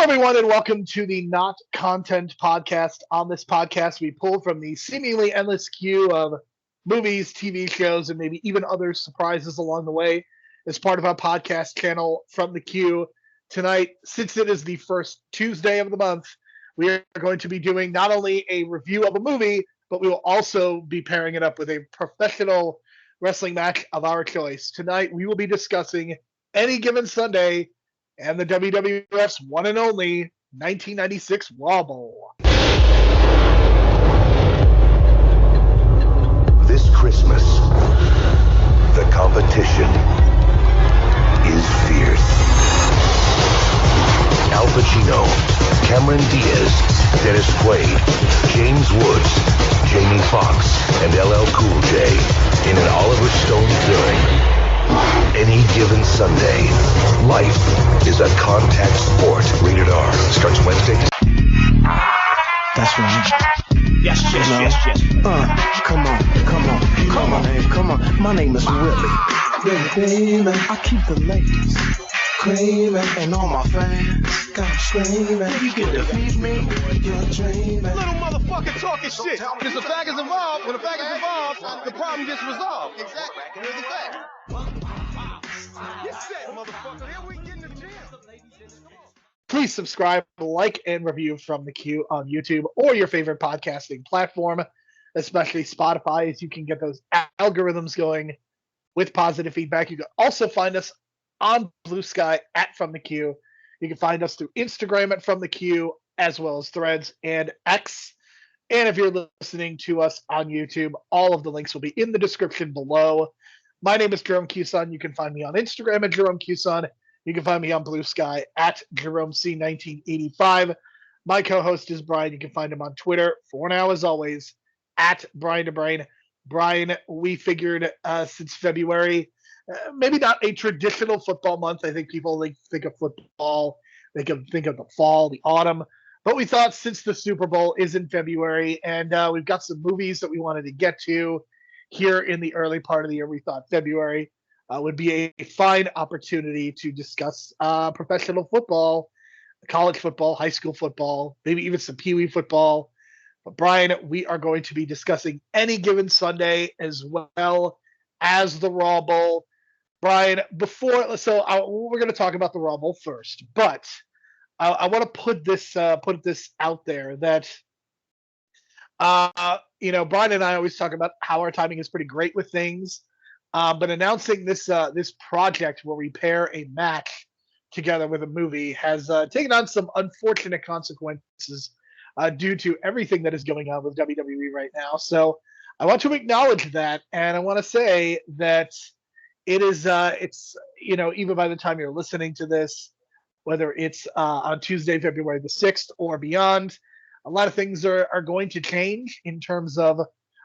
everyone, and welcome to the Not Content Podcast. On this podcast, we pull from the seemingly endless queue of movies, TV shows, and maybe even other surprises along the way as part of our podcast channel, From the Queue. Tonight, since it is the first Tuesday of the month, we are going to be doing not only a review of a movie, but we will also be pairing it up with a professional wrestling match of our choice. Tonight, we will be discussing Any Given Sunday and the WWF's one and only 1996 Raw Bowl. This Christmas, the competition is fierce. Al Pacino, Cameron Diaz, Dennis Quaid, James Woods, Jamie Foxx, and LL Cool J in an Oliver Stone film. Any Given Sunday. Life is a contact sport. Rated R. Starts Wednesday. That's right. Yes. Come on. My name is Willie. I keep the ladies creaming, and all my fans got screaming. You can defeat me, you're dreaming. Little motherfucker talking shit. Because the fag is involved. When the fag is involved, the problem gets resolved. Exactly. Here's the fact. Get set, motherfucker. Here we get in the gym. Please subscribe, like, and review From the Queue on YouTube or your favorite podcasting platform, especially Spotify, as you can get those algorithms going with positive feedback. You can also find us on BlueSky at From the Queue. You can find us through Instagram at From the Queue, as well as Threads and X. And if you're listening to us on YouTube, all of the links will be in the description below. My name is Jerome Cuson. You can find me on Instagram at Jerome Cuson. You can find me on BlueSky at JeromeC1985. My co-host is Brian. You can find him on Twitter for now, as always, at Brian to Brian. Brian, we figured since February, maybe not a traditional football month. I think people think of football, they can think of the fall, the autumn. But we thought since the Super Bowl is in February and we've got some movies that we wanted to get to here in the early part of the year, we thought February would be a fine opportunity to discuss professional football, college football, high school football, maybe even some Pee Wee football. But Brian, we are going to be discussing Any Given Sunday as well as the Raw Bowl. Brian, we're going to talk about the Raw Bowl first, but I want to put this out there that Brian and I always talk about how our timing is pretty great with things, but announcing this project where we pair a match together with a movie has taken on some unfortunate consequences due to everything that is going on with WWE right now. So I want to acknowledge that, and I want to say that it is even by the time you're listening to this, whether it's on Tuesday, February the 6th or beyond, a lot of things are going to change in terms of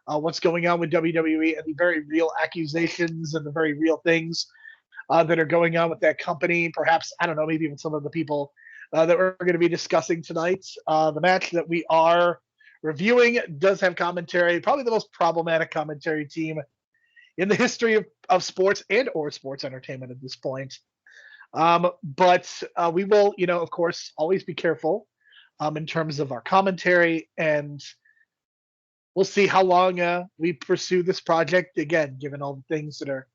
what's going on with WWE and the very real accusations and the very real things that are going on with that company. Perhaps, I don't know, maybe even some of the people that we're going to be discussing tonight. The match that we are reviewing does have commentary, probably the most problematic commentary team in the history of sports and or sports entertainment at this point. But we will, of course, always be careful in terms of our commentary, and we'll see how long we pursue this project, again, given all the things that are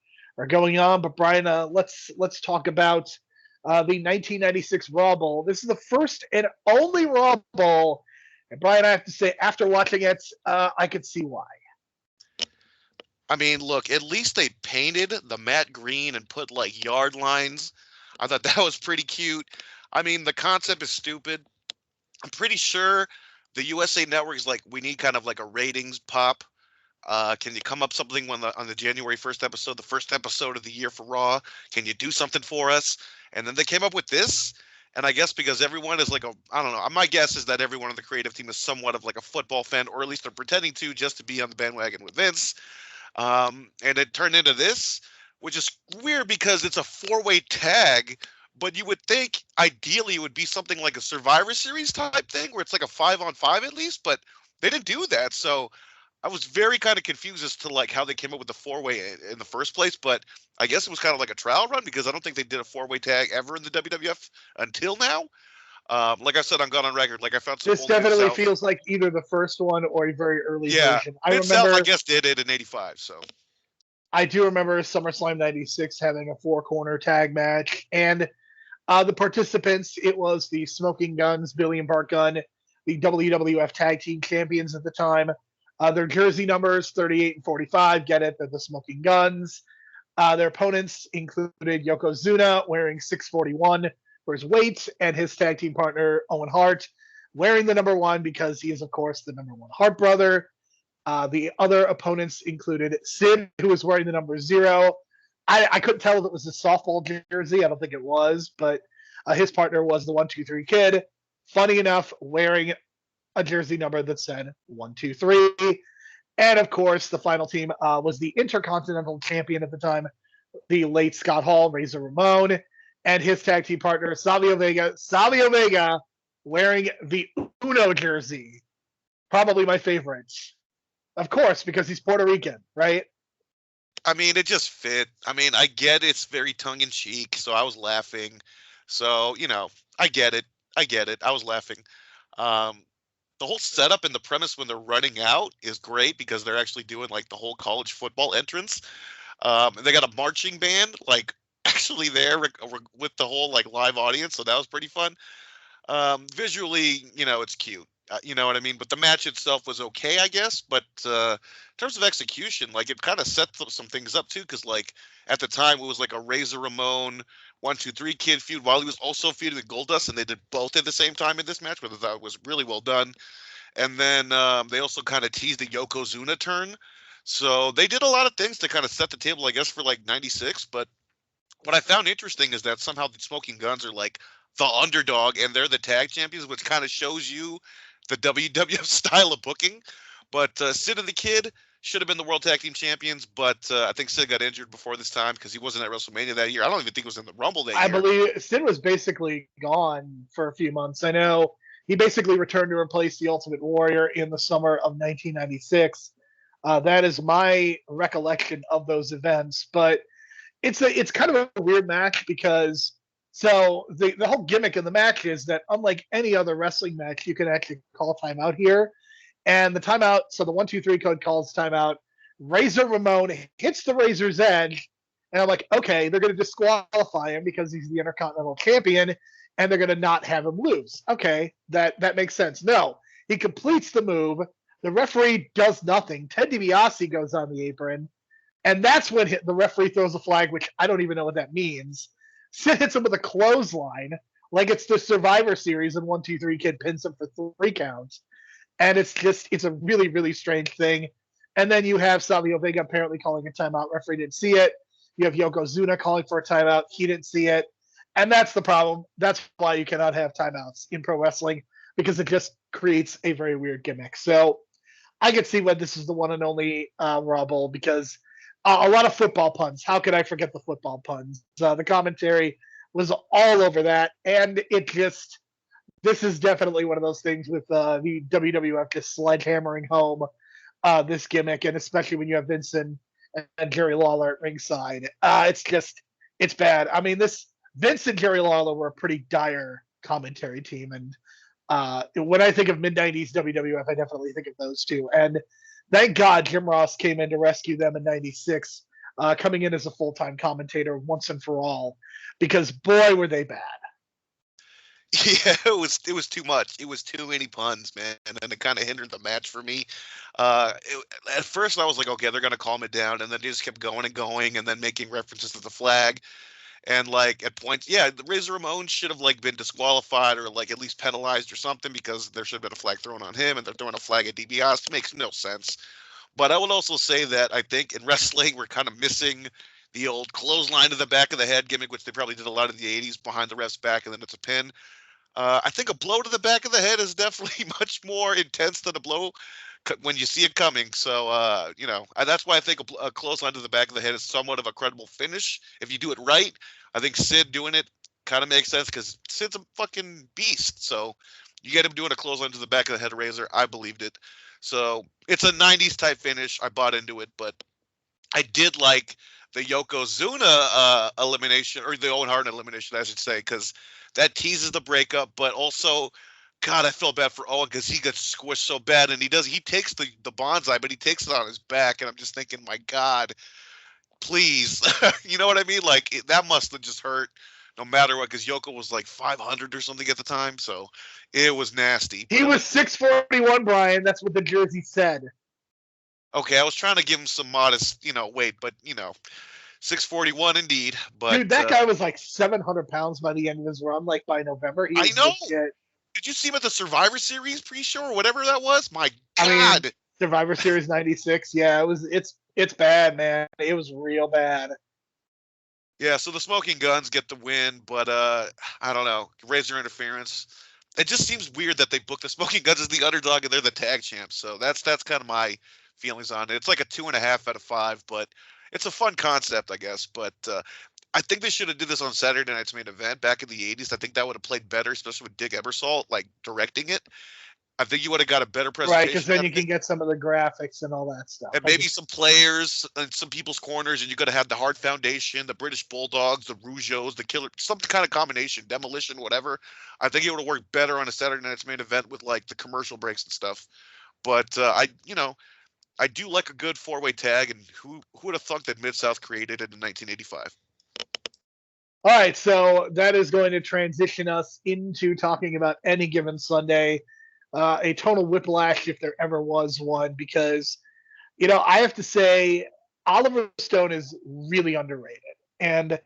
going on. But Brian, let's talk about the 1996 Raw Bowl. This is the first and only Raw Bowl, and Brian, I have to say, after watching it, I could see why. I mean, look, at least they painted the matte green and put like yard lines. I thought that was pretty cute. I mean, the concept is stupid. I'm pretty sure the USA Network is like, we need kind of like a ratings pop. Can you come up something on the January 1st episode, the first episode of the year for Raw? Can you do something for us? And then they came up with this. And I guess because everyone is like I don't know. My guess is that everyone on the creative team is somewhat of like a football fan, or at least they're pretending to, just to be on the bandwagon with Vince. And it turned into this, which is weird because it's a 4-way tag, but you would think ideally it would be something like a Survivor Series type thing where it's like a 5-on-5 at least, but they didn't do that. So I was very kind of confused as to like how they came up with the 4-way in the first place, but I guess it was kind of like a trial run because I don't think they did a 4-way tag ever in the WWF until now. Like I said, I'm gone on record. Like I found some This old definitely Mid-South. feels like either the first one or a very early Yeah, version. I Mid-South, remember, I guess, did it in '85. So I do remember SummerSlam '96 having a 4-corner tag match, and the participants, it was the Smoking Guns, Billy and Bart Gunn, the WWF Tag Team Champions at the time. Their jersey numbers 38 and 45. Get it? They're the Smoking Guns. Their opponents included Yokozuna wearing 641 for his weight, and his tag team partner Owen Hart wearing the number 1 because he is, of course, the number 1 Hart brother. The other opponents included Sid, who was wearing the number 0. I couldn't tell if it was a softball jersey. I don't think it was, but his partner was the 1-2-3 Kid. Funny enough, wearing a jersey number that said 1-2-3. And of course, the final team was the Intercontinental Champion at the time, the late Scott Hall, Razor Ramon, and his tag team partner, Savio Vega. Savio Vega wearing the Uno jersey. Probably my favorite. Of course, because he's Puerto Rican, right? I mean, it just fit. I mean, I get it's very tongue-in-cheek, so I was laughing. So, I get it. I was laughing. The whole setup and the premise when they're running out is great because they're actually doing like the whole college football entrance. And they got a marching band like actually there with the whole like live audience, so that was pretty fun. Visually, it's cute. You know what I mean? But the match itself was okay, I guess. But in terms of execution, like it kind of set some things up too, because like at the time it was like a Razor Ramon 1-2-3 Kid feud while he was also feuding with Goldust, and they did both at the same time in this match, which I thought was really well done. And then they also kind of teased the Yokozuna turn. So they did a lot of things to kind of set the table, I guess, for like '96. But what I found interesting is that somehow the Smoking Guns are like the underdog and they're the tag champions, which kind of shows you the WWF style of booking. But Sid and the Kid should have been the World Tag Team Champions, but I think Sid got injured before this time because he wasn't at WrestleMania that year. I don't even think he was in the Rumble that year. I believe Sid was basically gone for a few months. I know he basically returned to replace the Ultimate Warrior in the summer of 1996. That is my recollection of those events. But it's kind of a weird match because the whole gimmick of the match is that unlike any other wrestling match, you can actually call timeout here. And the timeout, so the 1-2-3 code calls timeout. Razor Ramon hits the Razor's Edge, and I'm like, okay, they're going to disqualify him because he's the Intercontinental Champion, and they're going to not have him lose. Okay, that makes sense. No, he completes the move. The referee does nothing. Ted DiBiase goes on the apron, and that's when the referee throws a flag, which I don't even know what that means. Sid hits him with a clothesline, like it's the Survivor Series, and 1-2-3 Kid pins him for 3 counts. And it's a really, really strange thing. And then you have Savio Vega apparently calling a timeout. Referee didn't see it. You have Yokozuna calling for a timeout. He didn't see it. And that's the problem. That's why you cannot have timeouts in pro wrestling, because it just creates a very weird gimmick. So I could see why this is the one and only Raw Bowl, because a lot of football puns. How could I forget the football puns? The commentary was all over that. And this is definitely one of those things with the WWF just sledgehammering home this gimmick, and especially when you have Vincent and Jerry Lawler at ringside. It's bad. I mean, Vince and Jerry Lawler were a pretty dire commentary team, and when I think of mid-'90s WWF, I definitely think of those two. And thank God Jim Ross came in to rescue them in '96, coming in as a full-time commentator once and for all, because boy, were they bad. Yeah, it was too much. It was too many puns, man, and it kind of hindered the match for me. At first, I was like, okay, they're gonna calm it down, and then they just kept going and going, and then making references to the flag, and like at points, yeah, the Razor Ramon should have like been disqualified or like at least penalized or something, because there should have been a flag thrown on him, and they're throwing a flag at DiBiase. It makes no sense. But I would also say that I think in wrestling we're kind of missing the old clothesline to the back of the head gimmick, which they probably did a lot in the '80s behind the ref's back, and then it's a pin. I think a blow to the back of the head is definitely much more intense than a blow when you see it coming. So, that's why I think a clothesline to the back of the head is somewhat of a credible finish. If you do it right, I think Sid doing it kind of makes sense, because Sid's a fucking beast. So you get him doing a clothesline to the back of the head Razor. I believed it. So it's a '90s type finish. I bought into it, but I did like the Yokozuna elimination, or the Owen Hart elimination, I should say, because that teases the breakup. But also, God, I felt bad for Owen because he gets squished so bad, and he takes the bonsai, but he takes it on his back, and I'm just thinking, my God, please, you know what I mean? Like that must have just hurt, no matter what, because Yoko was like 500 or something at the time, so it was nasty. He was 641, Brian. That's what the jersey said. Okay, I was trying to give him some modest, weight, but 641 indeed. But dude, that guy was like 700 pounds by the end of his run. Like by November, he was I know. legit. Did you see him at the Survivor Series pre-show or whatever that was? My God. I mean, Survivor Series '96. Yeah, it's bad, man. It was real bad. Yeah, so the Smoking Guns get the win, but I don't know. Razor interference. It just seems weird that they booked the Smoking Guns as the underdog and they're the tag champs. So that's kind of my feelings on it. It's like a 2.5 out of 5, but it's a fun concept, I guess. But I think they should have did this on Saturday Night's Main Event back in the 80s. I think that would have played better, especially with Dick Ebersol like directing it. I think you would have got a better presentation. Right, because then you can get some of the graphics and all that stuff. And maybe some players and some people's corners, and you could have had the Hart Foundation, the British Bulldogs, the Rougeos, the Killer, some kind of combination, Demolition, whatever. I think it would have worked better on a Saturday Night's Main Event with like the commercial breaks and stuff. But I do like a good 4-way tag, and who would have thought that Mid-South created it in 1985? All right, so that is going to transition us into talking about Any Given Sunday. A total whiplash if there ever was one, because, I have to say Oliver Stone is really underrated. And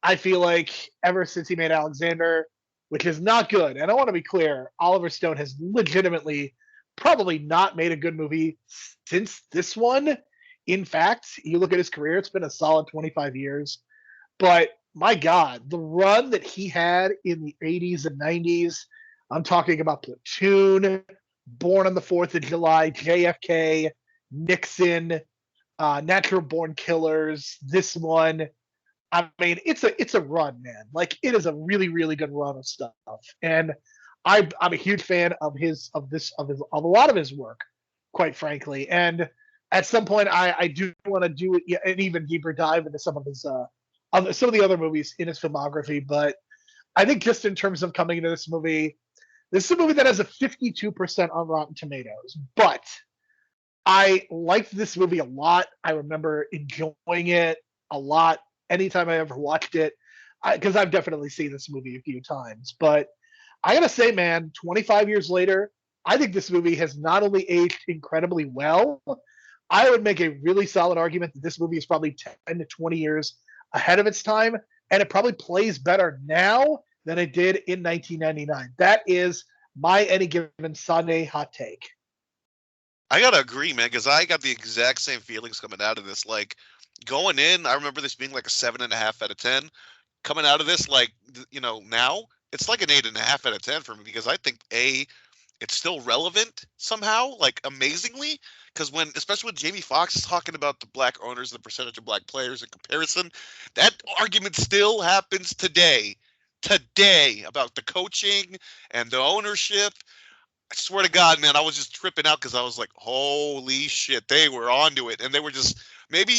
I feel like ever since he made Alexander, which is not good, and I want to be clear, Oliver Stone has legitimately probably not made a good movie since this one. In fact, you look at his career, it's been a solid 25 years. But my God, the run that he had in the 80s and 90s, I'm talking about Platoon, Born on the 4th of July, JFK, Nixon, Natural Born Killers, this one. I mean, it's a run, man. Like, it is a really, really good run of stuff. And I'm a huge fan of a lot of his work, quite frankly. And at some point, I do want to do an even deeper dive into some of the other movies in his filmography. But I think just in terms of coming into this is a movie that has a 52% on Rotten Tomatoes. But I liked this movie a lot. I remember enjoying it a lot anytime I ever watched it, because I've definitely seen this movie a few times. But I gotta say, man, 25 years later, I think this movie has not only aged incredibly well, I would make a really solid argument that this movie is probably 10 to 20 years ahead of its time, and it probably plays better now than it did in 1999. That is my Any Given Sunday hot take. I gotta agree, man, because I got the exact same feelings coming out of this. Like, going in, I remember this being like a 7.5 out of 10. Coming out of this, like, now it's like an 8.5 out of 10 for me, because I think it's still relevant somehow, like amazingly. Because especially when Jamie Foxx is talking about the black owners, the percentage of black players in comparison, that argument still happens today about the coaching and the ownership. I swear to God, man, I was just tripping out because I was like, holy shit, they were onto it. And they were just, maybe,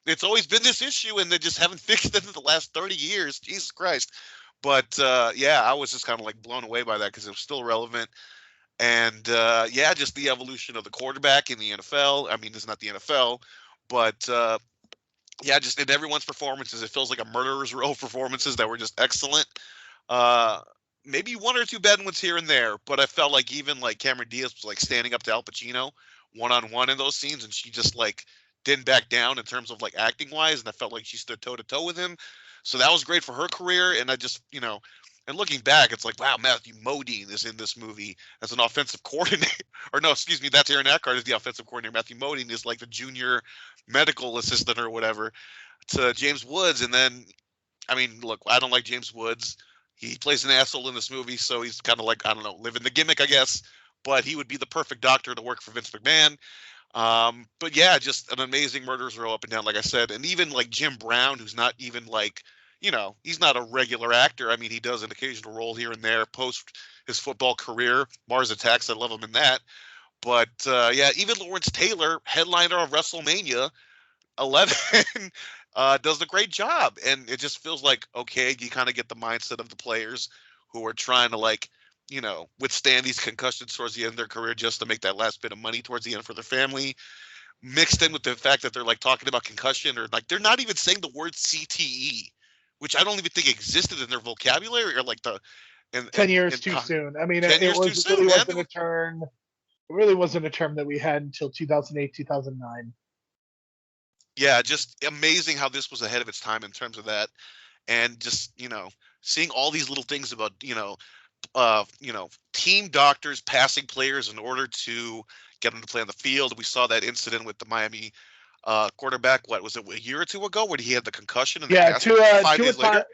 it's always been this issue and they just haven't fixed it in the last 30 years. Jesus Christ. But yeah, I was just kind of like blown away by that because it was still relevant. And yeah, just the evolution of the quarterback in the NFL. I mean, it's not the NFL, but yeah, just in everyone's performances, it feels like a murderer's row of performances that were just excellent. Maybe one or two bad ones here and there, but I felt like even like Cameron Diaz was like standing up to Al Pacino one-on-one in those scenes, and she just like didn't back down in terms of like acting wise, and I felt like she stood toe to toe with him. So that was great for her career, and I just, and looking back, it's like, wow, Matthew Modine is in this movie as an offensive coordinator. Or no, excuse me, that's Aaron Eckhart is the offensive coordinator. Matthew Modine is like the junior medical assistant or whatever to James Woods. And then, I mean, look, I don't like James Woods. He plays an asshole in this movie, so he's kind of like, I don't know, living the gimmick, I guess. But he would be the perfect doctor to work for Vince McMahon. But yeah, just an amazing murderer's row up and down, like I said. And even like Jim Brown, who's not even like, he's not a regular actor. I mean, he does an occasional role here and there post his football career. Mars Attacks, I love him in that. But yeah, even Lawrence Taylor, headliner of WrestleMania 11, does a great job. And it just feels like, okay, you kind of get the mindset of the players who are trying to, like, withstand these concussions towards the end of their career just to make that last bit of money towards the end for their family, mixed in with the fact that they're like talking about concussion, or like they're not even saying the word CTE, which I don't even think existed in their vocabulary, or like the 10 years too soon. I mean, 10 it years too was soon, really man. wasn't a term. It really wasn't a term that we had until 2008, 2009. Yeah, just amazing how this was ahead of its time in terms of that, and just seeing all these little things about team doctors passing players in order to get them to play on the field. We saw that incident with the Miami quarterback. What was it, a year or two ago, when he had the concussion and Yeah, the cast 5 days later?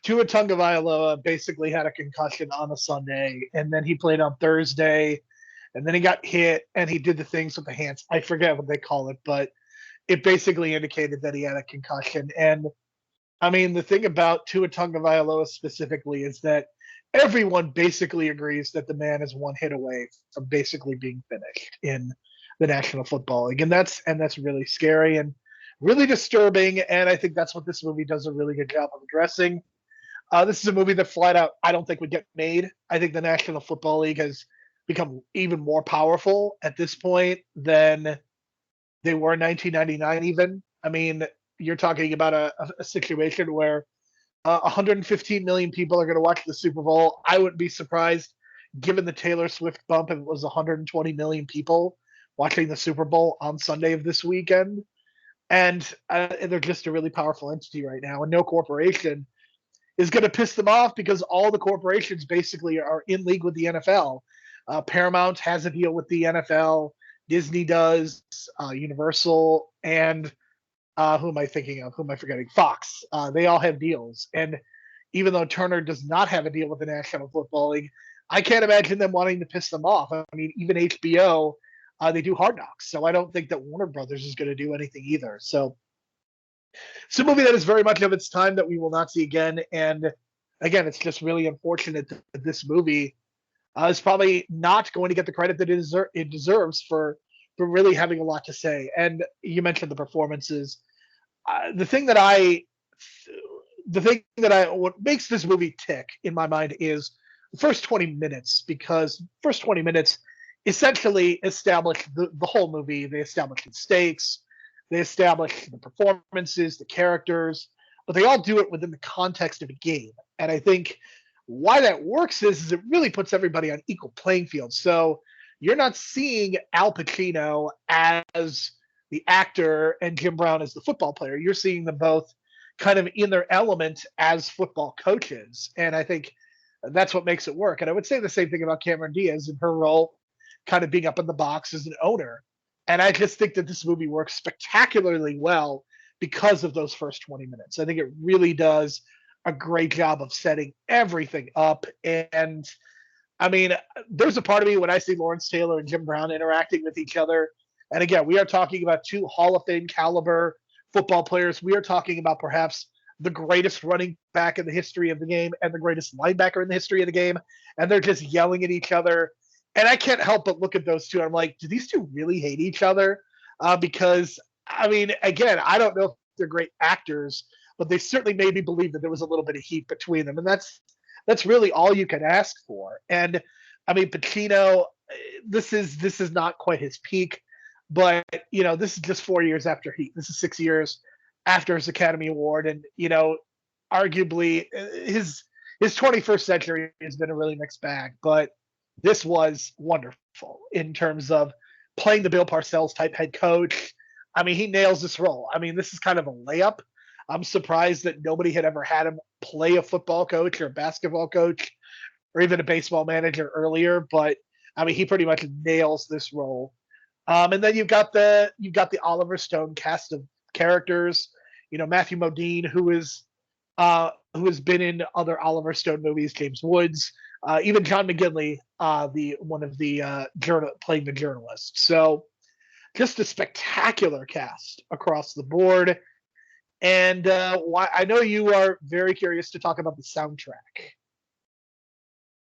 Tua Tagovailoa basically had a concussion on a Sunday, and then he played on Thursday, and then he got hit, and he did the things with the hands. I forget what they call it, but it basically indicated that he had a concussion. And I mean, the thing about Tua Tagovailoa specifically is that everyone basically agrees that the man is one hit away from basically being finished in the National Football League, and that's really scary and really disturbing. And I think that's what this movie does a really good job of addressing. This is a movie that flat out I don't think would get made. I think the National Football League has become even more powerful at this point than they were in 1999. Even, I mean, you're talking about a situation where 115 million people are going to watch the Super Bowl. I wouldn't be surprised, given the Taylor Swift bump, if it was 120 million people watching the Super Bowl on Sunday of this weekend. And they're just a really powerful entity right now, and no corporation is going to piss them off because all the corporations basically are in league with the NFL. Paramount has a deal with the NFL. Disney does, Universal, and who am I thinking of? Who am I forgetting? Fox. They all have deals. And even though Turner does not have a deal with the National Football League, I can't imagine them wanting to piss them off. I mean, even HBO, they do Hard Knocks. So I don't think that Warner Brothers is going to do anything either. So it's a movie that is very much of its time that we will not see again. And again, it's just really unfortunate that this movie is probably not going to get the credit that it deserves for really having a lot to say. And you mentioned the performances. The thing that what makes this movie tick in my mind is the first 20 minutes, because first 20 minutes essentially establish the whole movie. They establish the stakes, they establish the performances, the characters, but they all do it within the context of a game. And I think why that works is it really puts everybody on equal playing field. So you're not seeing Al Pacino as the actor and Jim Brown as the football player. You're seeing them both kind of in their element as football coaches. And I think that's what makes it work. And I would say the same thing about Cameron Diaz and her role kind of being up in the box as an owner. And I just think that this movie works spectacularly well because of those first 20 minutes. I think it really does a great job of setting everything up. And I mean, there's a part of me when I see Lawrence Taylor and Jim Brown interacting with each other. And again, we are talking about two Hall of Fame caliber football players. We are talking about perhaps the greatest running back in the history of the game and the greatest linebacker in the history of the game. And they're just yelling at each other. And I can't help but look at those two. I'm like, do these two really hate each other? Because, I mean, again, I don't know if they're great actors, but they certainly made me believe that there was a little bit of heat between them. And that's really all you can ask for. And I mean, Pacino, this is not quite his peak, but this is just 4 years after Heat. This is 6 years after his Academy Award, and arguably his 21st century has been a really mixed bag. But this was wonderful in terms of playing the Bill Parcells type head coach. I mean, he nails this role. I mean, this is kind of a layup. I'm surprised that nobody had ever had him play a football coach or a basketball coach or even a baseball manager earlier. But I mean, he pretty much nails this role. And then you've got the Oliver Stone cast of characters. Matthew Modine, who has been in other Oliver Stone movies, James Woods, even John McGinley, playing the journalist. So just a spectacular cast across the board. And I know you are very curious to talk about the soundtrack.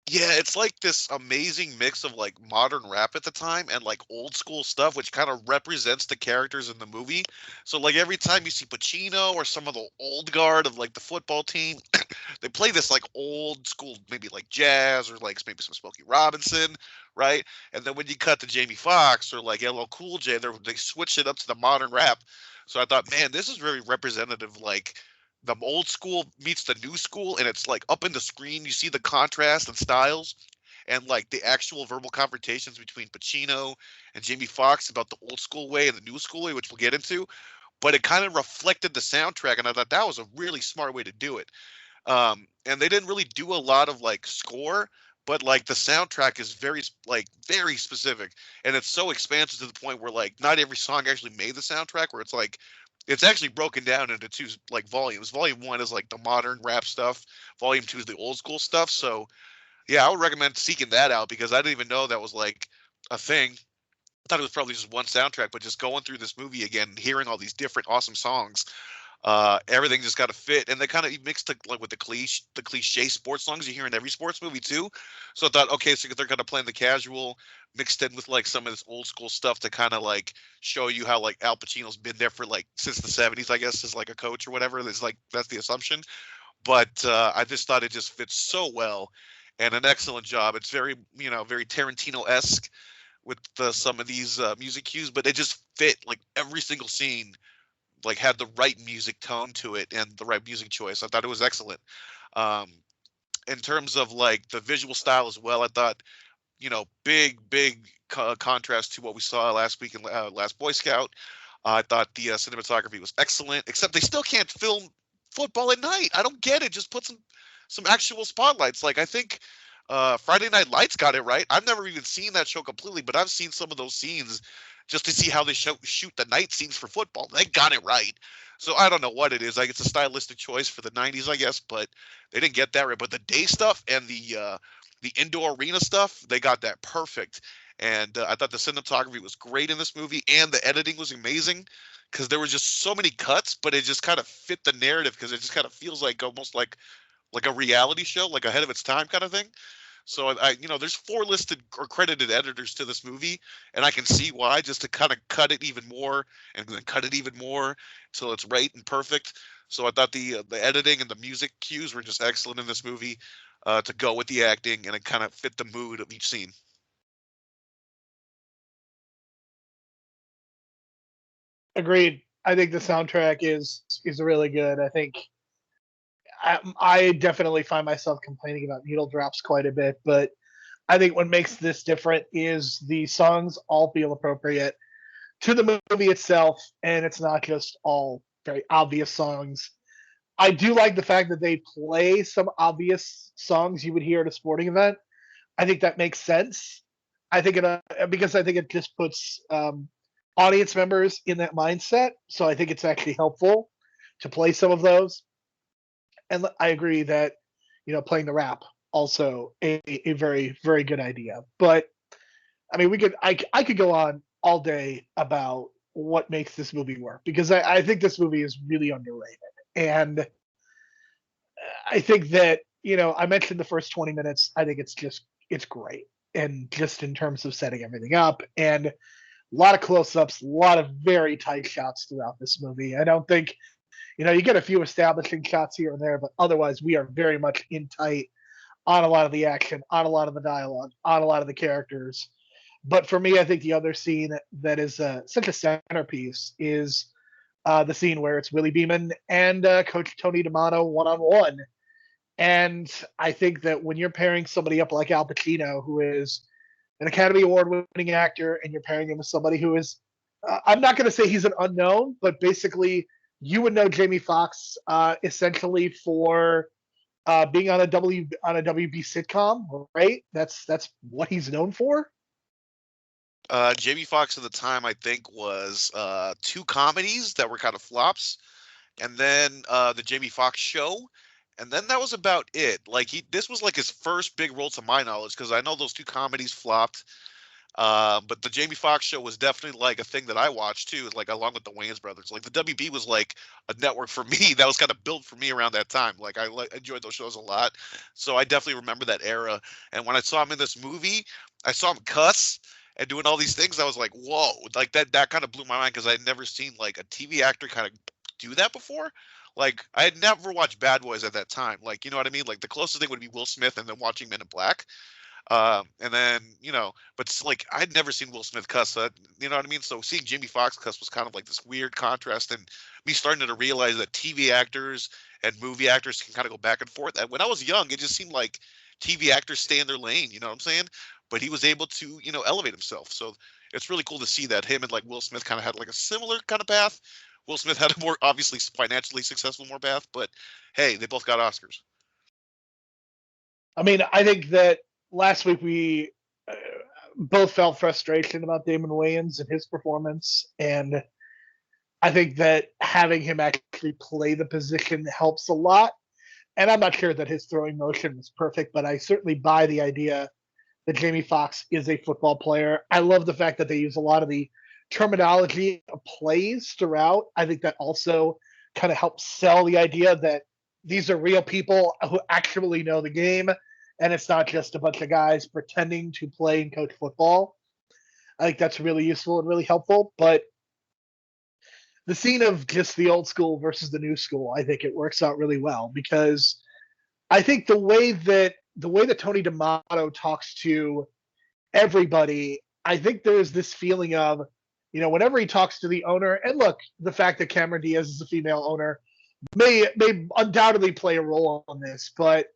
Yeah, it's like this amazing mix of like modern rap at the time and like old school stuff, which kind of represents the characters in the movie. So like every time you see Pacino or some of the old guard of like the football team, they play this like old school, maybe like jazz or like maybe some Smokey Robinson, right? And then when you cut to Jamie Foxx or like LL Cool J, they switch it up to the modern rap. So I thought, man, this is very representative, like the old school meets the new school, and it's like up in the screen. You see the contrast and styles, and like the actual verbal confrontations between Pacino and Jamie Foxx about the old school way and the new school way, which we'll get into. But it kind of reflected the soundtrack, and I thought that was a really smart way to do it. And they didn't really do a lot of like score, but like the soundtrack is very specific, and it's so expansive to the point where like not every song actually made the soundtrack. Where it's like it's actually broken down into two like volumes. Volume one is like the modern rap stuff. Volume two is the old school stuff. So yeah, I would recommend seeking that out because I didn't even know that was like a thing. I thought it was probably just one soundtrack, but just going through this movie again, hearing all these different awesome songs, everything just got to fit, and they kind of mixed like with the cliche sports songs you hear in every sports movie too. So I thought, okay, so they're kind of playing the casual, mixed in with like some of this old school stuff to kind of like show you how like Al Pacino's been there for like since the '70s, I guess, as like a coach or whatever. That's like that's the assumption. But I just thought it just fits so well, and an excellent job. It's very very Tarantino esque with some of these music cues, but it just fit like every single scene like had the right music tone to it and the right music choice. I thought it was excellent. Um, in terms of like the visual style as well, I thought big contrast to what we saw last week in last Boy Scout. I thought the cinematography was excellent, except they still can't film football at night. I don't get it. Just put some actual spotlights. Like I think Friday Night Lights got it right. I've never even seen that show completely, but I've seen some of those scenes just to see how they shoot the night scenes for football. They got it right. So I don't know what it is. Like it's a stylistic choice for the '90s, I guess, but they didn't get that right. But the day stuff and the indoor arena stuff, they got that perfect. And I thought the cinematography was great in this movie, and the editing was amazing because there were just so many cuts, but it just kind of fit the narrative because it just kind of feels like almost like a reality show, like ahead of its time kind of thing. So there's four listed or credited editors to this movie, and I can see why, just to kind of cut it even more and then cut it even more till it's right and perfect. So I thought the editing and the music cues were just excellent in this movie to go with the acting, and it kind of fit the mood of each scene. Agreed. I think the soundtrack is really good. I think I definitely find myself complaining about needle drops quite a bit, but I think what makes this different is the songs all feel appropriate to the movie itself, and it's not just all very obvious songs. I do like the fact that they play some obvious songs you would hear at a sporting event. I think that makes sense. I think because I think it just puts audience members in that mindset. So I think it's actually helpful to play some of those. And I agree that playing the rap also a very good idea. But I mean, I could go on all day about what makes this movie work because I think this movie is really underrated. And I think that I mentioned the first 20 minutes. I think it's great, and just in terms of setting everything up, and a lot of close-ups, a lot of very tight shots throughout this movie. I don't think you get a few establishing shots here and there, but otherwise we are very much in tight on a lot of the action, on a lot of the dialogue, on a lot of the characters. But for me, I think the other scene that is such a centerpiece is the scene where it's Willie Beeman and Coach Tony D'Amato one on one. And I think that when you're pairing somebody up like Al Pacino, who is an Academy Award winning actor, and you're pairing him with somebody who is, I'm not going to say he's an unknown, but basically you would know Jamie Foxx essentially for being on a WB sitcom, right? That's what he's known for. Jamie Foxx at the time, I think, was two comedies that were kind of flops, and then the Jamie Foxx Show, and then that was about it. Like this was like his first big role to my knowledge, because I know those two comedies flopped. But the Jamie Foxx show was definitely like a thing that I watched too, like along with the Wayans brothers. Like the WB was like a network for me that was kind of built for me around that time. Like I enjoyed those shows a lot, so I definitely remember that era. And when I saw him in this movie, I saw him cuss and doing all these things. I was like, whoa! Like that kind of blew my mind because I had never seen like a TV actor kind of do that before. Like I had never watched Bad Boys at that time. Like you know what I mean? Like the closest thing would be Will Smith and then watching Men in Black. And then, but it's like I'd never seen Will Smith cuss. You know what I mean? So seeing Jamie Foxx cuss was kind of like this weird contrast, and me starting to realize that TV actors and movie actors can kind of go back and forth. And when I was young, it just seemed like TV actors stay in their lane. You know what I'm saying? But he was able to, elevate himself. So it's really cool to see that him and like Will Smith kind of had like a similar kind of path. Will Smith had a more obviously financially successful more path, but hey, they both got Oscars. I mean, I think that last week we both felt frustration about Damon Wayans and his performance, and I think that having him actually play the position helps a lot. And I'm not sure that his throwing motion was perfect, but I certainly buy the idea that Jamie Foxx is a football player. I love the fact that they use a lot of the terminology of plays throughout. I think that also kind of helps sell the idea that these are real people who actually know the game, and it's not just a bunch of guys pretending to play and coach football. I think that's really useful and really helpful. But the scene of just the old school versus the new school, I think it works out really well because I think the way that Tony D'Amato talks to everybody, I think there is this feeling of, whenever he talks to the owner, and look, the fact that Cameron Diaz is a female owner may undoubtedly play a role on this, but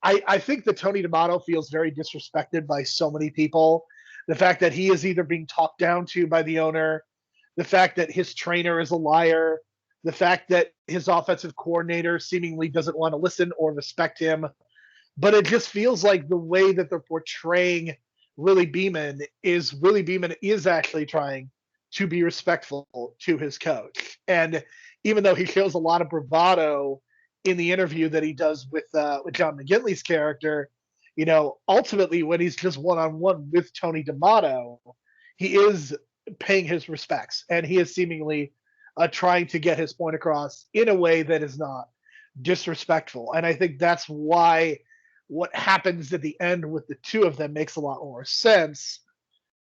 I think that Tony D'Amato feels very disrespected by so many people. The fact that he is either being talked down to by the owner, the fact that his trainer is a liar, the fact that his offensive coordinator seemingly doesn't want to listen or respect him. But it just feels like the way that they're portraying Willie Beeman is actually trying to be respectful to his coach. And even though he shows a lot of bravado in the interview that he does with John McGinley's character, ultimately when he's just one on one with Tony D'Amato, he is paying his respects and he is seemingly trying to get his point across in a way that is not disrespectful. And I think that's why what happens at the end with the two of them makes a lot more sense.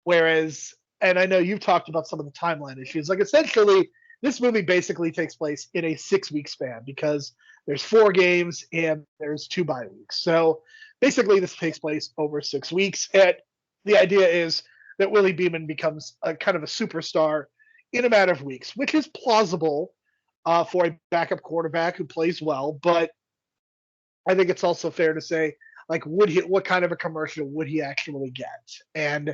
Whereas, and I know you've talked about some of the timeline issues, like essentially this movie basically takes place in a 6-week span because there's 4 games and there's 2 bye weeks. So basically this takes place over 6 weeks. And the idea is that Willie Beeman becomes a kind of a superstar in a matter of weeks, which is plausible for a backup quarterback who plays well. But I think it's also fair to say, like, what kind of a commercial would he actually get? And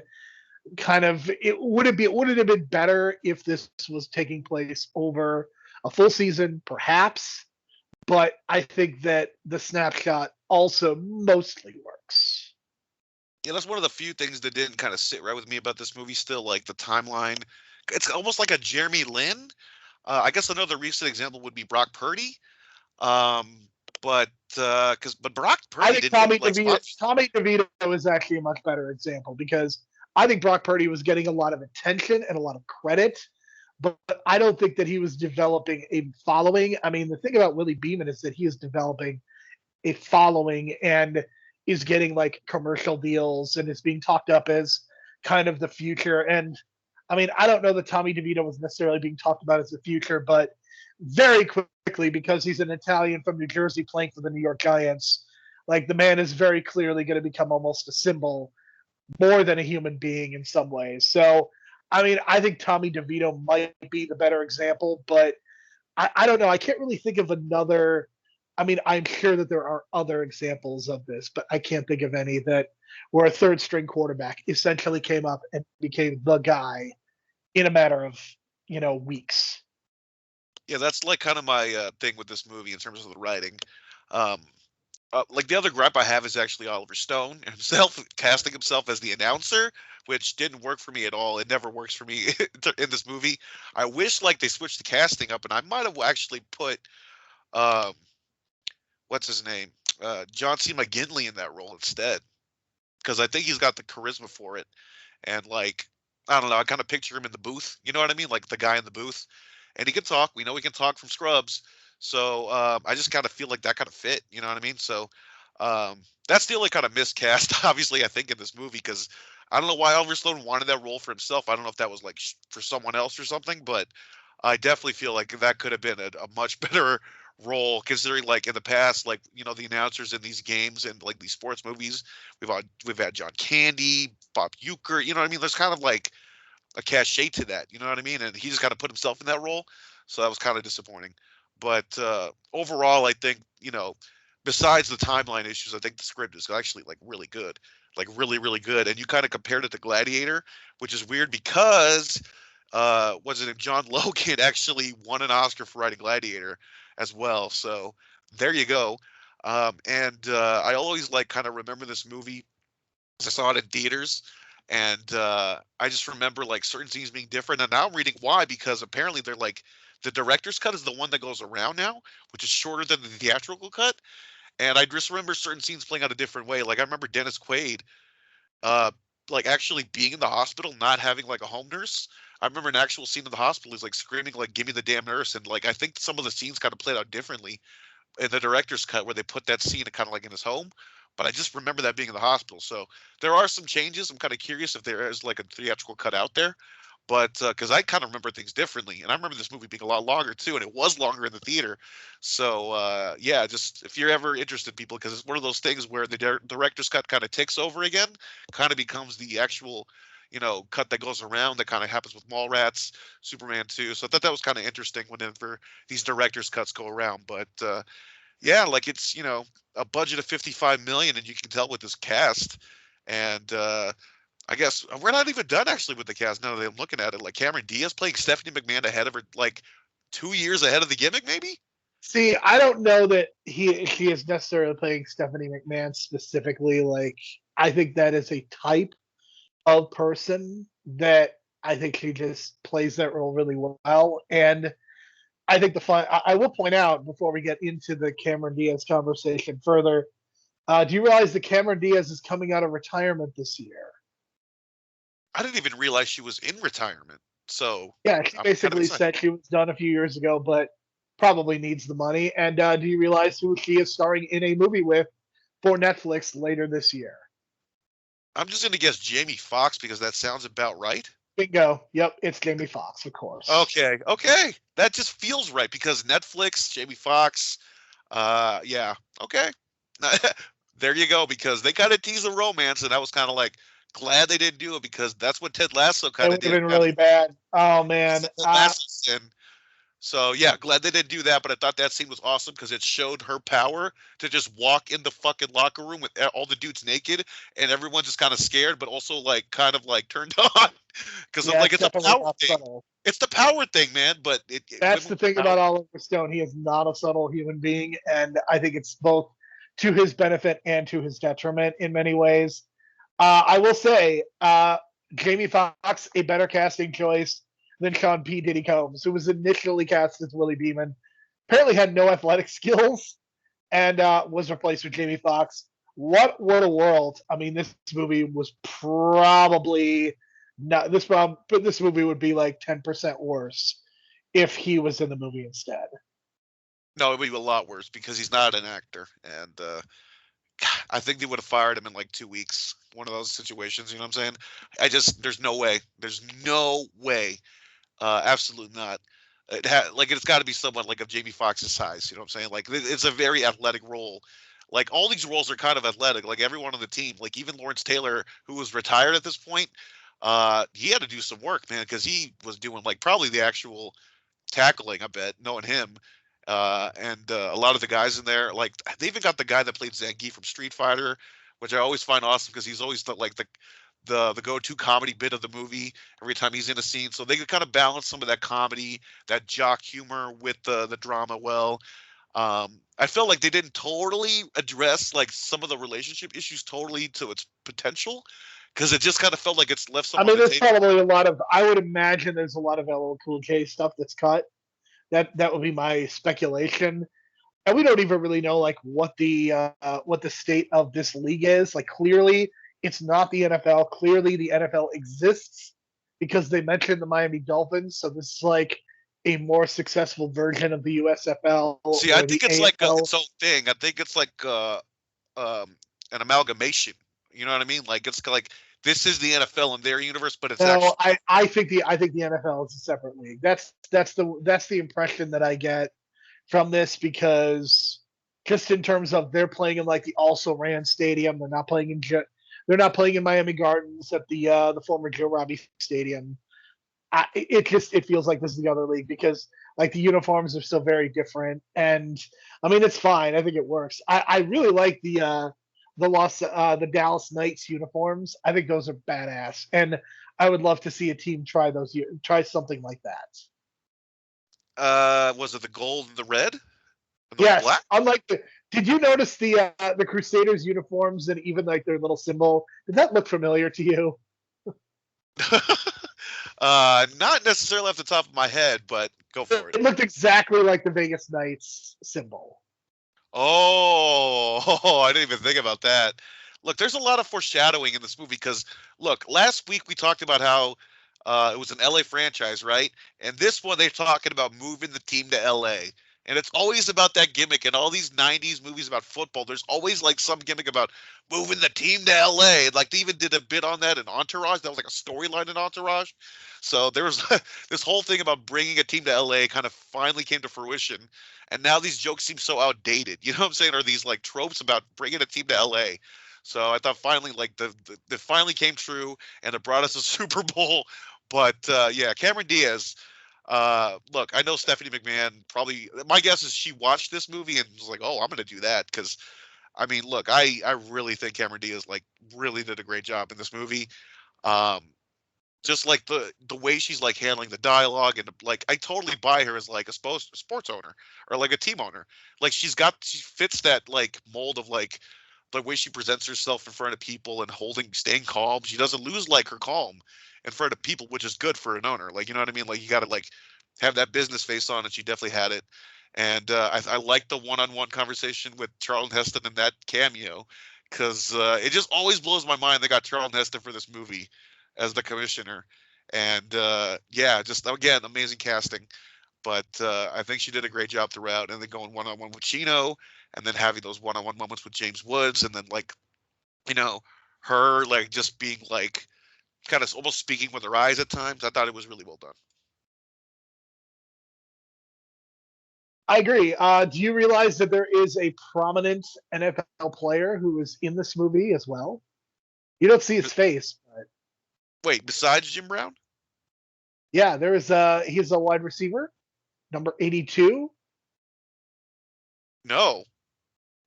would it have been better if this was taking place over a full season, perhaps? But I think that the snapshot also mostly works. Yeah, that's one of the few things that didn't kind of sit right with me about this movie still, like the timeline. It's almost like a Jeremy Lin. I guess another recent example would be Brock Purdy. But Brock I Purdy think didn't get like Tommy DeVito is actually a much better example because I think Brock Purdy was getting a lot of attention and a lot of credit, but I don't think that he was developing a following. I mean, the thing about Willie Beeman is that he is developing a following and is getting like commercial deals and is being talked up as kind of the future. And I mean, I don't know that Tommy DeVito was necessarily being talked about as the future, but very quickly, because he's an Italian from New Jersey playing for the New York Giants, like the man is very clearly going to become almost a symbol more than a human being in some ways. So, I mean, I think Tommy DeVito might be the better example, but I don't know. I can't really think of another. I mean, I'm sure that there are other examples of this, but I can't think of any that where a third string quarterback essentially came up and became the guy in a matter of, weeks. Yeah, that's like kind of my thing with this movie in terms of the writing. Um, like the other gripe I have is actually Oliver Stone himself casting himself as the announcer, which didn't work for me at all. It never works for me in this movie. I wish like they switched the casting up, and I might have actually put what's his name, John C. McGinley in that role instead. because I think he's got the charisma for it. And like, I don't know, I kind of picture him in the booth. You know what I mean? Like the guy in the booth, and he can talk. We know he can talk from Scrubs. So I just kind of feel like that kind of fit. You know what I mean? So that's the only kind of miscast, obviously, I think, in this movie, because I don't know why Oliver Stone wanted that role for himself. I don't know if that was like for someone else or something, but I definitely feel like that could have been a much better role, considering like in the past, like, you know, the announcers in these games and like these sports movies, we've had John Candy, Bob Uecker. You know what I mean? There's kind of like a cachet to that. You know what I mean? And he just kind of put himself in that role, so that was kind of disappointing. But overall, I think, you know, besides the timeline issues, I think the script is actually like really good, like really really good. And you kind of compared it to Gladiator, which is weird because was it John Logan actually won an Oscar for writing Gladiator as well. So there you go. And I always like kind of remember this movie. I saw it in theaters, and I just remember like certain scenes being different. And now I'm reading why, because apparently they're like the director's cut is the one that goes around now, which is shorter than the theatrical cut. And I just remember certain scenes playing out a different way. Like I remember Dennis Quaid, uh, like actually being in the hospital, not having like a home nurse. I remember an actual scene in the hospital. He's like screaming, like, "Give me the damn nurse!" And like I think some of the scenes kind of played out differently in the director's cut, where they put that scene kind of like in his home. But I just remember that being in the hospital. So there are some changes. I'm kind of curious if there is like a theatrical cut out there. But because I kind of remember things differently, and I remember this movie being a lot longer too, and it was longer in the theater. So yeah, just if you're ever interested, people, because it's one of those things where the director's cut kind of takes over again, kind of becomes the actual, you know, cut that goes around. That kind of happens with Mallrats, Superman 2. So I thought that was kind of interesting whenever these director's cuts go around. But yeah, like it's, you know, a budget of 55 million, and you can tell with this cast. And I guess we're not even done actually with the cast now that I'm looking at it. Like Cameron Diaz playing Stephanie McMahon ahead of her, like 2 years ahead of the gimmick, maybe. See, I don't know that she is necessarily playing Stephanie McMahon specifically. Like, I think that is a type of person that I think she just plays that role really well. And I think I will point out before we get into the Cameron Diaz conversation further. Do you realize that Cameron Diaz is coming out of retirement this year? I didn't even realize she was in retirement. So yeah, she basically said she was done a few years ago, but probably needs the money. And do you realize who she is starring in a movie with for Netflix later this year? I'm just going to guess Jamie Foxx, because that sounds about right. Bingo. Yep, it's Jamie Foxx, of course. Okay. That just feels right, because Netflix, Jamie Foxx, yeah, okay. There you go, because they kind of tease a romance, and I was kind of like, glad they didn't do it, because that's what Ted Lasso kind of did. It would have been really bad. Oh, man. So, yeah, glad they didn't do that, but I thought that scene was awesome because it showed her power to just walk in the fucking locker room with all the dudes naked, and everyone's just kind of scared, but also, like, kind of, like, turned on. Because I'm like, it's a power thing. Subtle. It's the power thing, man, but that's the thing about Oliver Stone. He is not a subtle human being, and I think it's both to his benefit and to his detriment in many ways. I will say, Jamie Foxx, a better casting choice than Sean P. Diddy Combs, who was initially cast as Willie Beeman, apparently had no athletic skills, and was replaced with Jamie Foxx. What a world! I mean, this movie was probably not this. But this movie would be like 10% worse if he was in the movie instead. No, it would be a lot worse because he's not an actor, and I think they would have fired him in like 2 weeks. One of those situations, you know what I'm saying? There's no way. There's no way. Absolutely not. It's got to be someone like of Jamie Foxx's size. You know what I'm saying? Like it's a very athletic role. Like all these roles are kind of athletic. Like everyone on the team, like even Lawrence Taylor, who was retired at this point, he had to do some work, man, because he was doing like probably the actual tackling. I bet, knowing him. And a lot of the guys in there, like they even got the guy that played Zangief from Street Fighter, which I always find awesome because he's always the go-to comedy bit of the movie every time he's in a scene. So they could kind of balance some of that comedy, that jock humor with the drama well. I felt like they didn't totally address like some of the relationship issues totally to its potential, because it just kind of felt like it's left some. I mean, there's probably a lot of. I would imagine there's a lot of LL Cool J stuff that's cut. That would be my speculation, and we don't even really know like what the state of this league is. Like clearly, It's not the NFL. Clearly, the NFL exists because they mentioned the Miami Dolphins. So this is like a more successful version of the USFL See, I or the think it's like AFL. its own thing. I think it's like an amalgamation. You know what I mean? Like it's like this is the NFL in their universe, but it's actually No, I think the NFL is a separate league. That's the impression that I get from this because just in terms of they're playing in like the also ran stadium, they're not playing in Miami Gardens at the former Joe Robbie Stadium. It feels like this is the other league because like the uniforms are still very different, and I mean it's fine. I think it works. I really like the Dallas Knights uniforms. I think those are badass, and I would love to see a team try something like that. was it the gold and the red and the Yes, black? unlike did you notice the Crusaders uniforms and even like their little symbol? Did that look familiar to you? Not necessarily off the top of my head, but go for it. It looked exactly like the Vegas Knights symbol. Oh, I didn't even think about that. Look, there's a lot of foreshadowing in this movie because, look, last week we talked about how it was an LA franchise, right? And this one they're talking about moving the team to LA. And it's always about that gimmick. In all these 90s movies about football, there's always like some gimmick about moving the team to LA. Like they even did a bit on that in Entourage. That was like a storyline in Entourage. So there was this whole thing about bringing a team to LA kind of finally came to fruition. And now these jokes seem so outdated. You know what I'm saying? Or these like tropes about bringing a team to LA. So I thought finally like the finally came true and it brought us a Super Bowl. But yeah, Cameron Diaz. Look, I know Stephanie McMahon probably. My guess is she watched this movie and was like, "Oh, I'm going to do that." Because I mean, look, I really think Cameron Diaz like really did a great job in this movie. Um, just like the way she's like handling the dialogue and like I totally buy her as like a sports owner or like a team owner. Like she fits that like mold of like the way she presents herself in front of people and staying calm. She doesn't lose like her calm in front of people, which is good for an owner. Like, you know what I mean? Like you got to like have that business face on, and she definitely had it. And I like the one-on-one conversation with Charlton Heston in that cameo because it just always blows my mind they got Charlton Heston for this movie as the commissioner. And yeah, just again, amazing casting. But I think she did a great job throughout. And then going one-on-one with Chino, and then having those one-on-one moments with James Woods, and then like, you know, her like just being like kind of almost speaking with her eyes at times. I thought it was really well done. I agree. Do you realize that there is a prominent NFL player who is in this movie as well? You don't see his face, but Wait, besides Jim Brown? yeah, he's a wide receiver, number 82. No.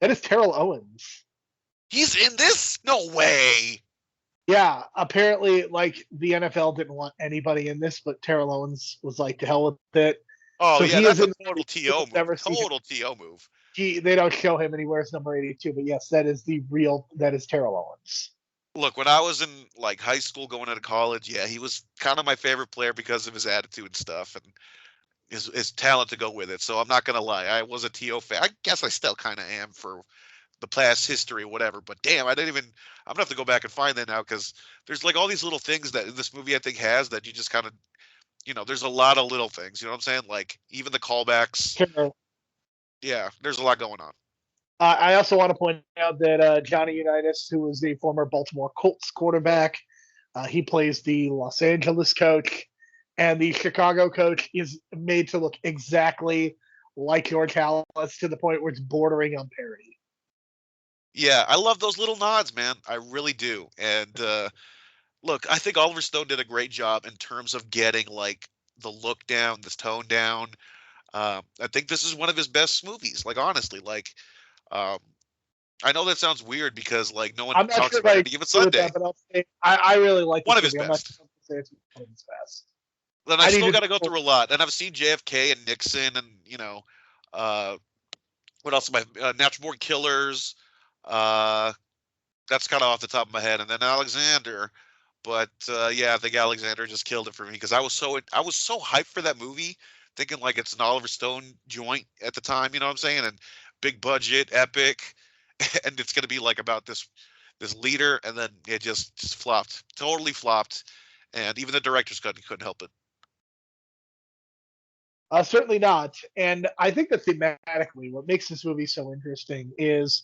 That is Terrell Owens. He's in this? No way. Yeah, apparently, like the NFL didn't want anybody in this, but Terrell Owens was like, "To hell with it." Oh So yeah, he that's is a in total TO move. never seen him. Total TO move. They don't show him and he wears number 82, but yes, that is Terrell Owens. Look, when I was in like high school going into college, yeah, he was kind of my favorite player because of his attitude and stuff and his talent to go with it. So I'm not gonna lie, I was a TO fan. I guess I still kind of am for the past history or whatever. But damn, I'm gonna have to go back and find that now because there's like all these little things that this movie I think has that you just kind of, there's a lot of little things. You know what I'm saying? Like even the callbacks. Sure. Yeah, there's a lot going on. I also want to point out that Johnny Unitas, who was the former Baltimore Colts quarterback, he plays the Los Angeles coach, and the Chicago coach is made to look exactly like George Halas to the point where it's bordering on parody. Yeah, I love those little nods, man. I really do. And look, I think Oliver Stone did a great job in terms of getting like the look down, this tone down. I think this is one of his best movies. Like honestly, like I know that sounds weird because like no one I'm not talks sure about if Any Given Sunday. that, but I'll say I really like One this of his movie. I'm best. not sure if I'll say it's one of his best. Then I still got to go through a lot, and I've seen JFK and Nixon, and what else am I? Natural Born Killers. That's kind of off the top of my head, and then Alexander. But yeah, I think Alexander just killed it for me because I was so hyped for that movie, thinking like it's an Oliver Stone joint at the time. You know what I'm saying? And big budget, epic, and it's gonna be like about this this leader, and then it just flopped, totally flopped, and even the director's cut couldn't help it. Certainly not. And I think that thematically, what makes this movie so interesting is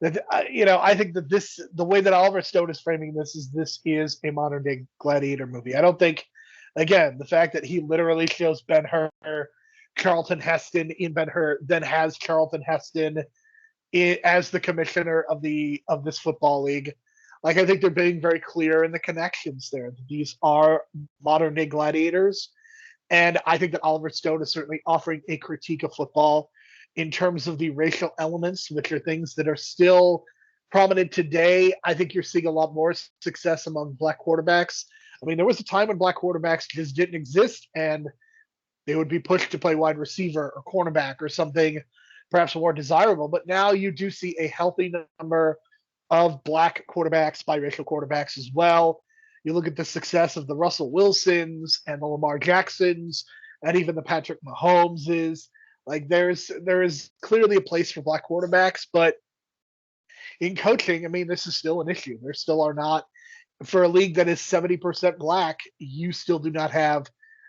that I think that the way that Oliver Stone is framing this is a modern day gladiator movie. I don't think, again, the fact that he literally shows Ben-Hur, Charlton Heston in Ben-Hur, then has Charlton Heston as the commissioner of this football league. Like, I think they're being very clear in the connections there. These are modern day gladiators. And I think that Oliver Stone is certainly offering a critique of football in terms of the racial elements, which are things that are still prominent today. I think you're seeing a lot more success among black quarterbacks. I mean, there was a time when black quarterbacks just didn't exist and they would be pushed to play wide receiver or cornerback or something perhaps more desirable. But now you do see a healthy number of black quarterbacks, biracial quarterbacks as well. You look at the success of the Russell Wilsons and the Lamar Jacksons and even the Patrick Mahomeses. Like, there is clearly a place for black quarterbacks, but in coaching, I mean, this is still an issue. There still are not, for a league that is 70% black, you still do not have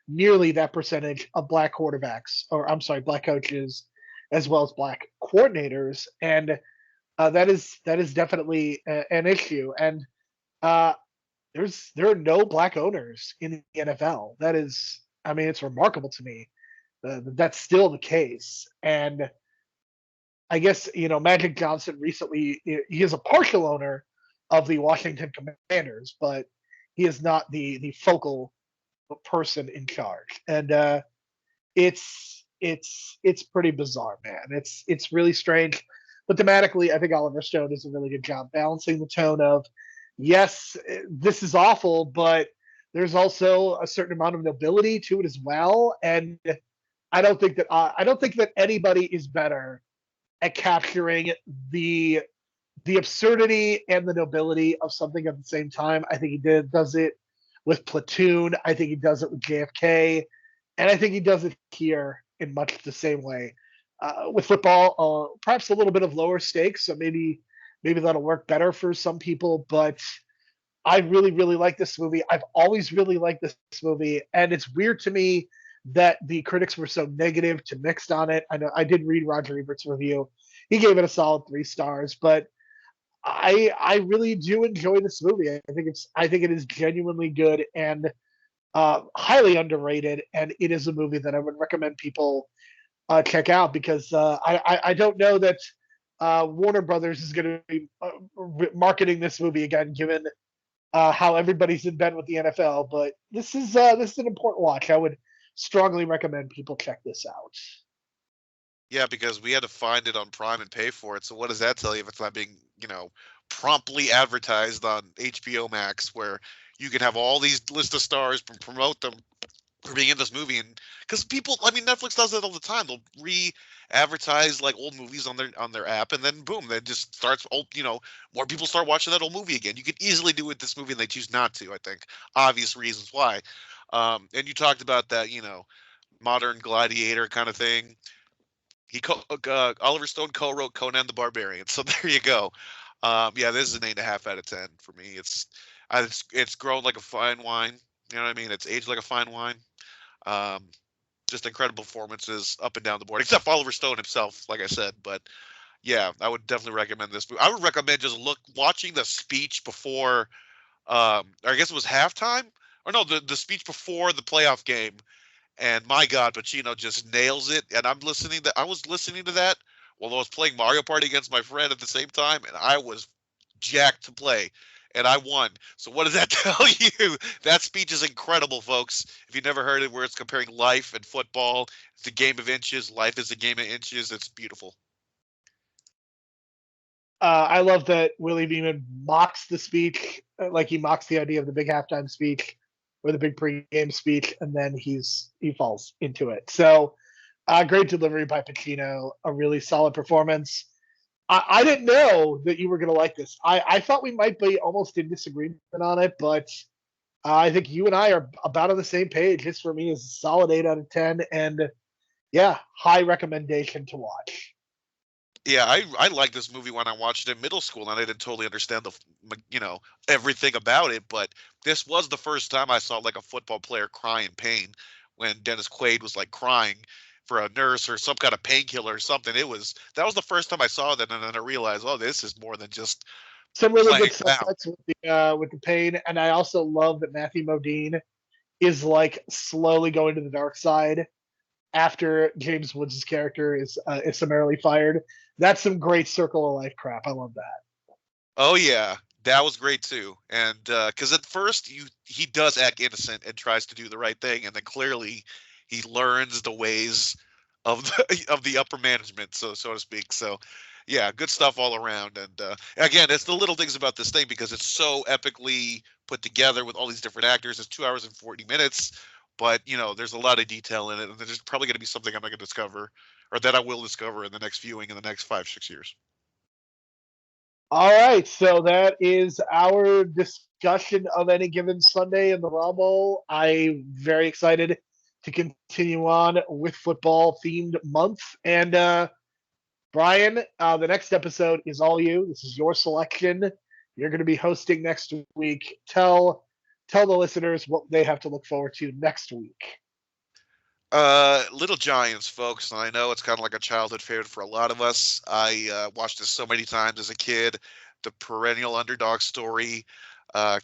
nearly that percentage of black quarterbacks, or I'm sorry, black coaches, as well as black coordinators, and that is definitely an issue. And there are no black owners in the NFL. That is, I mean, it's remarkable to me that's still the case. And I guess Magic Johnson recently, he is a partial owner of the Washington Commanders, but he is not the focal person in charge. And it's pretty bizarre, man. It's really strange. But thematically, I think Oliver Stone does a really good job balancing the tone of, yes, this is awful, but there's also a certain amount of nobility to it as well. And I don't think that anybody is better at capturing the absurdity and the nobility of something at the same time. I think he does it with Platoon. I think he does it with JFK, and I think he does it here in much the same way. With football, perhaps a little bit of lower stakes, so maybe that'll work better for some people. But I really, really like this movie. I've always really liked this movie, and it's weird to me that the critics were so negative to mixed on it. I know I did read Roger Ebert's review; he gave it a solid 3 stars. But I really do enjoy this movie. I think it is genuinely good and highly underrated, and it is a movie that I would recommend people check out because I don't know that Warner Brothers is going to be marketing this movie again, given how everybody's in bed with the NFL. But this is an important watch. I would strongly recommend people check this out. Yeah, because we had to find it on Prime and pay for it. So what does that tell you if it's not being, promptly advertised on HBO Max, where you can have all these list of stars and promote them for being in this movie? And because people, I mean, Netflix does that all the time. They'll re-advertise like old movies on their app, and then boom, that just starts more people start watching that old movie again. You could easily do it with this movie, and they choose not to. I think obvious reasons why. And you talked about that, modern gladiator kind of thing. Oliver Stone co-wrote Conan the Barbarian, so there you go. Yeah, this is an 8.5 out of 10 for me. It's grown like a fine wine. You know what I mean? It's aged like a fine wine. Just incredible performances up and down the board, except for Oliver Stone himself, like I said. But yeah, I would definitely recommend this movie. I would recommend just watching the speech before. I guess it was halftime, or no, the speech before the playoff game. And my God, Pacino just nails it. And I was listening to that while I was playing Mario Party against my friend at the same time, and I was jacked to play, and I won. So what does that tell you? That speech is incredible, folks. If you've never heard it, where it's comparing life and football, it's a game of inches. Life is a game of inches. It's beautiful. I love that Willie Beeman mocks the speech, like he mocks the idea of the big halftime speech or the big pregame speech, and then he falls into it. So, great delivery by Pacino, a really solid performance. I didn't know that you were going to like this. I thought we might be almost in disagreement on it, but I think you and I are about on the same page. This for me is a solid 8 out of 10, and yeah, high recommendation to watch. Yeah, I liked this movie when I watched it in middle school, and I didn't totally understand everything about it. But this was the first time I saw like a football player cry in pain when Dennis Quaid was like crying for a nurse or some kind of painkiller or something. That was the first time I saw that, and then I realized, oh, this is more than just Some really playing good out. subtext with the pain, and I also love that Matthew Modine is like slowly going to the dark side after James Woods' character is summarily fired. That's some great circle of life crap. I love that. Oh yeah, that was great too. And because at first he does act innocent and tries to do the right thing, and then clearly he learns the ways of the upper management, so to speak. So yeah, good stuff all around. And again, it's the little things about this thing because it's so epically put together with all these different actors. It's 2 hours and 40 minutes, but there's a lot of detail in it, and there's probably going to be something I'm not going to discover, or that I will discover in the next viewing in the next 5-6 years. All right, so that is our discussion of any given Sunday in the Raw Bowl. I'm very excited to continue on with football themed month. And Brian, the next episode is all you. This is your selection. You're going to be hosting next week. Tell the listeners what they have to look forward to next week. Little Giants, folks. And I know it's kind of like a childhood favorite for a lot of us. I watched this so many times as a kid. The perennial underdog story,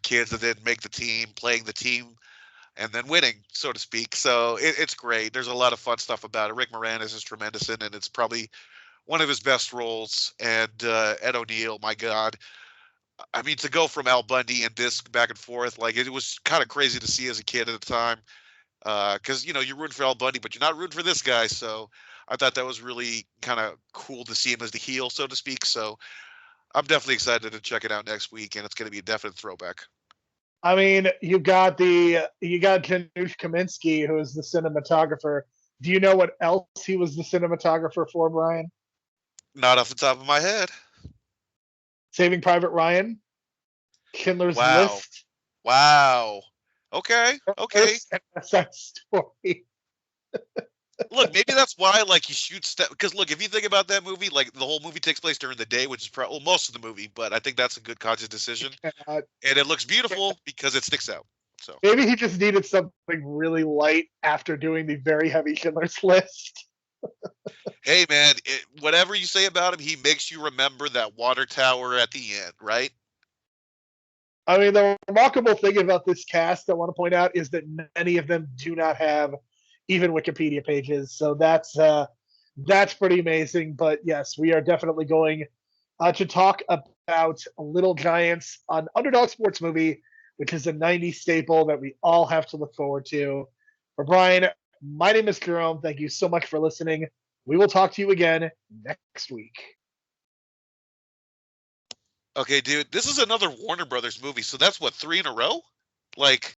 kids that didn't make the team, playing the team, and then winning, so to speak. So it's great. There's a lot of fun stuff about it. Rick Moranis is tremendous in it. It's probably one of his best roles. And Ed O'Neill, my God. I mean, to go from Al Bundy and this back and forth, like it was kind of crazy to see as a kid at the time. Because you're rooting for Al Bundy, but you're not rooting for this guy. So I thought that was really kind of cool to see him as the heel, so to speak. So I'm definitely excited to check it out next week, and it's going to be a definite throwback. I mean, you got Janusz Kaminski, who is the cinematographer. Do you know what else he was the cinematographer for, Brian? Not off the top of my head. Saving Private Ryan, Schindler's Wow. List. Wow. Okay. That story. Look, maybe that's why, like, he shoots that. Because, look, if you think about that movie, like, the whole movie takes place during the day, which is probably most of the movie, but I think that's a good conscious decision. And it looks beautiful because it sticks out. So maybe he just needed something really light after doing the very heavy Schindler's List. Hey, man, whatever you say about him, he makes you remember that water tower at the end, right? I mean, the remarkable thing about this cast, I want to point out, is that many of them do not have even Wikipedia pages. So that's pretty amazing. But yes, we are definitely going to talk about Little Giants, an Underdog Sports movie, which is a 90s staple that we all have to look forward to. For Brian, my name is Jerome. Thank you so much for listening. We will talk to you again next week. Okay, dude, this is another Warner Brothers movie, so that's what, 3 in a row? Like,